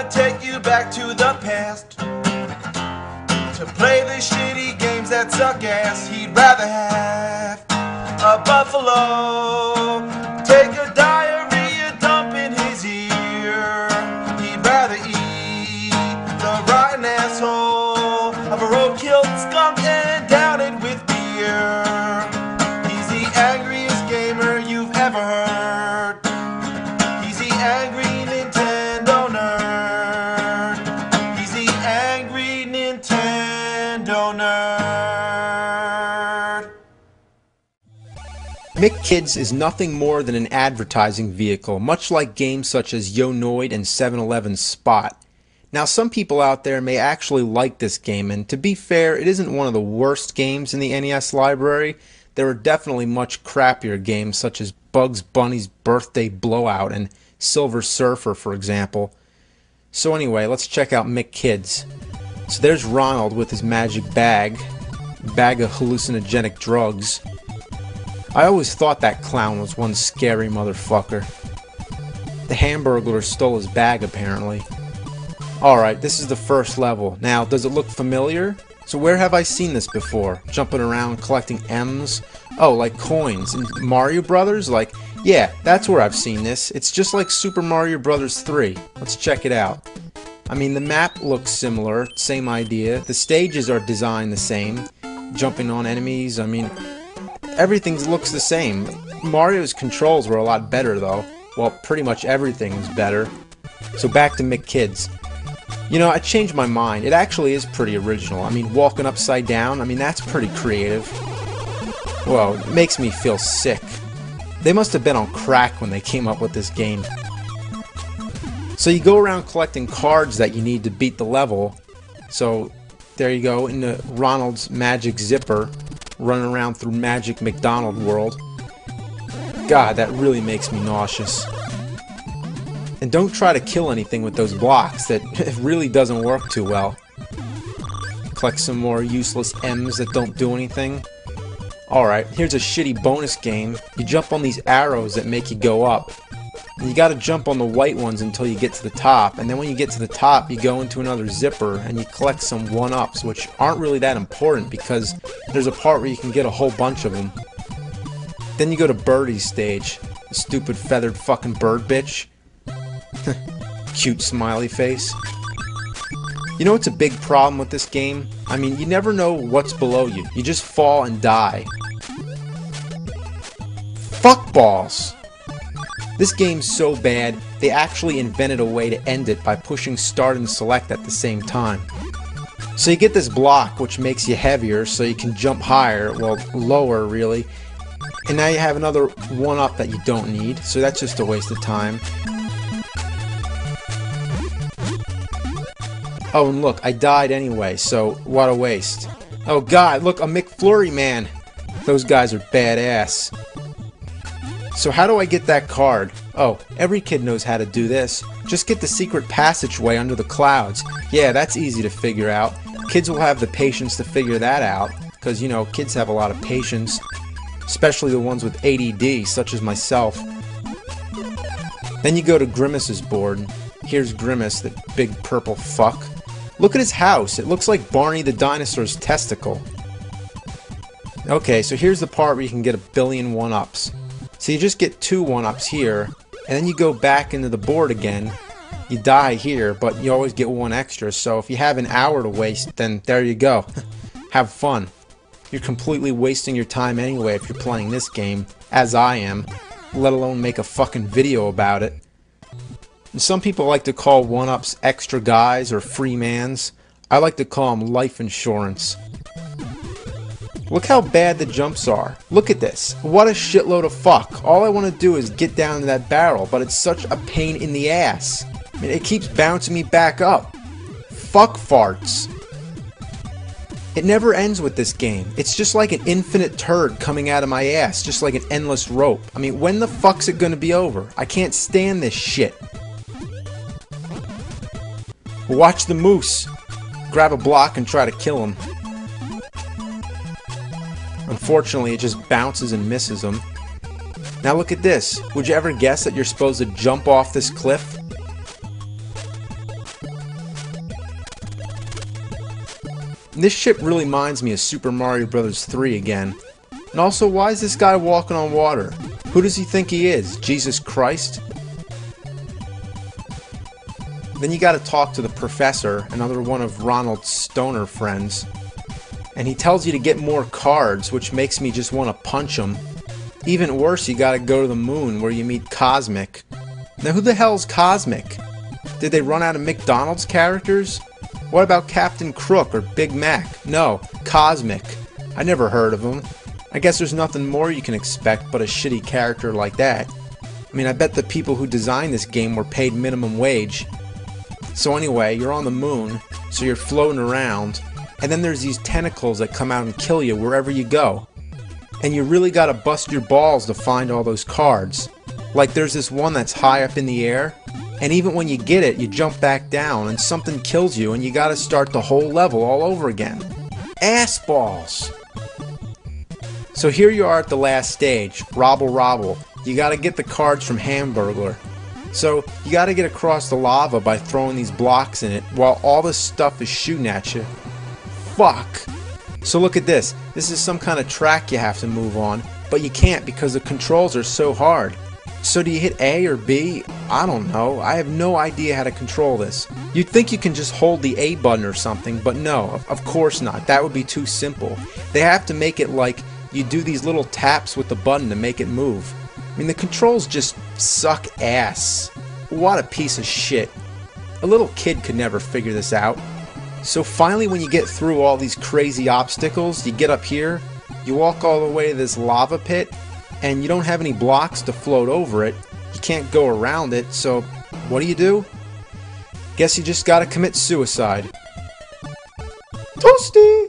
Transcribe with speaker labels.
Speaker 1: wanna take you back to the past to play the shitty games that suck ass. He'd rather have a buffalo take a diarrhea dump in his ear. He'd rather eat the rotten asshole of a roadkill skunk and down it with beer. He's the angriest gamer you've ever heard. He's the angry Nintendo nerd. He's the angry Nintendo nerd.
Speaker 2: McKids is nothing more than an advertising vehicle, much like games such as Yo-Noid and 7-Eleven Spot. Now, some people out there may actually like this game, and to be fair, it isn't one of the worst games in the NES library. There are definitely much crappier games such as Bugs Bunny's Birthday Blowout and Silver Surfer, for example. So anyway, let's check out McKids. So there's Ronald with his magic bag of hallucinogenic drugs. I always thought that clown was one scary motherfucker. The Hamburglar stole his bag, apparently. Alright, this is the first level. Now, does it look familiar? So where have I seen this before? Jumping around collecting M's? Oh, like coins. In Mario Brothers? Like, yeah, that's where I've seen this. It's just like Super Mario Brothers 3. Let's check it out. I mean, the map looks similar, same idea. The stages are designed the same. Jumping on enemies, I mean, everything looks the same. Mario's controls were a lot better though. Well, pretty much everything is better. So back to McKids. You know, I changed my mind. It actually is pretty original. I mean, walking upside down, I mean, that's pretty creative. Whoa, it makes me feel sick. They must have been on crack when they came up with this game. So you go around collecting cards that you need to beat the level. So there you go, into Ronald's magic zipper, running around through Magic McDonald World. God, that really makes me nauseous. And don't try to kill anything with those blocks. That it really doesn't work too well. Collect some more useless M's that don't do anything. Alright, here's a shitty bonus game. You jump on these arrows that make you go up. And you gotta jump on the white ones until you get to the top. And then when you get to the top, you go into another zipper and you collect some 1-ups, which aren't really that important because there's a part where you can get a whole bunch of them. Then you go to Birdie's stage. Stupid feathered fucking bird bitch. Cute smiley face. You know what's a big problem with this game? I mean, you never know what's below you. You just fall and die. Fuck balls! This game's so bad, they actually invented a way to end it by pushing start and select at the same time. So you get this block, which makes you heavier, so you can jump higher, well, lower really. And now you have another 1-up that you don't need, so that's just a waste of time. Oh, and look, I died anyway, so what a waste. Oh god, look, a McFlurry man! Those guys are badass. So how do I get that card? Oh, every kid knows how to do this. Just get the secret passageway under the clouds. Yeah, that's easy to figure out. Kids will have the patience to figure that out, because, you know, kids have a lot of patience. Especially the ones with ADD, such as myself. Then you go to Grimace's board. Here's Grimace, that big purple fuck. Look at his house. It looks like Barney the dinosaur's testicle. Okay, so here's the part where you can get a billion 1-ups. So you just get 2 1-ups here, and then you go back into the board again. You die here, but you always get 1 extra, so if you have an hour to waste, then there you go. Have fun. You're completely wasting your time anyway if you're playing this game, as I am, let alone make a fucking video about it. And some people like to call 1-ups extra guys or free mans. I like to call them life insurance. Look how bad the jumps are. Look at this. What a shitload of fuck. All I want to do is get down to that barrel, but it's such a pain in the ass. I mean, it keeps bouncing me back up. Fuck farts. It never ends with this game. It's just like an infinite turd coming out of my ass, just like an endless rope. I mean, when the fuck's it gonna be over? I can't stand this shit. Watch the moose. Grab a block and try to kill him. Unfortunately, it just bounces and misses him. Now look at this. Would you ever guess that you're supposed to jump off this cliff? This ship really reminds me of Super Mario Bros. 3 again. And also, why is this guy walking on water? Who does he think he is? Jesus Christ? Then you gotta talk to the professor, another one of Ronald's stoner friends. And he tells you to get more cards, which makes me just want to punch him. Even worse, you gotta go to the moon where you meet Cosmic. Now who the hell's Cosmic? Did they run out of McDonald's characters? What about Captain Crook or Big Mac? No, Cosmic. I never heard of him. I guess there's nothing more you can expect but a shitty character like that. I mean, I bet the people who designed this game were paid minimum wage. So anyway, you're on the moon, so you're floating around, and then there's these tentacles that come out and kill you wherever you go. And you really gotta bust your balls to find all those cards. Like there's this one that's high up in the air, and even when you get it, you jump back down and something kills you and you gotta start the whole level all over again. Ass balls! So here you are at the last stage, Robble Robble. You gotta get the cards from Hamburglar. So you gotta get across the lava by throwing these blocks in it while all this stuff is shooting at you. Fuck! So look at this. This is some kind of track you have to move on, but you can't because the controls are so hard. So do you hit A or B? I don't know. I have no idea how to control this. You'd think you can just hold the A button or something, but no, of course not. That would be too simple. They have to make it like you do these little taps with the button to make it move. I mean, the controls just suck ass. What a piece of shit. A little kid could never figure this out. So finally, when you get through all these crazy obstacles, you get up here, you walk all the way to this lava pit, and you don't have any blocks to float over it. You can't go around it, so what do? Guess you just gotta commit suicide. Toasty!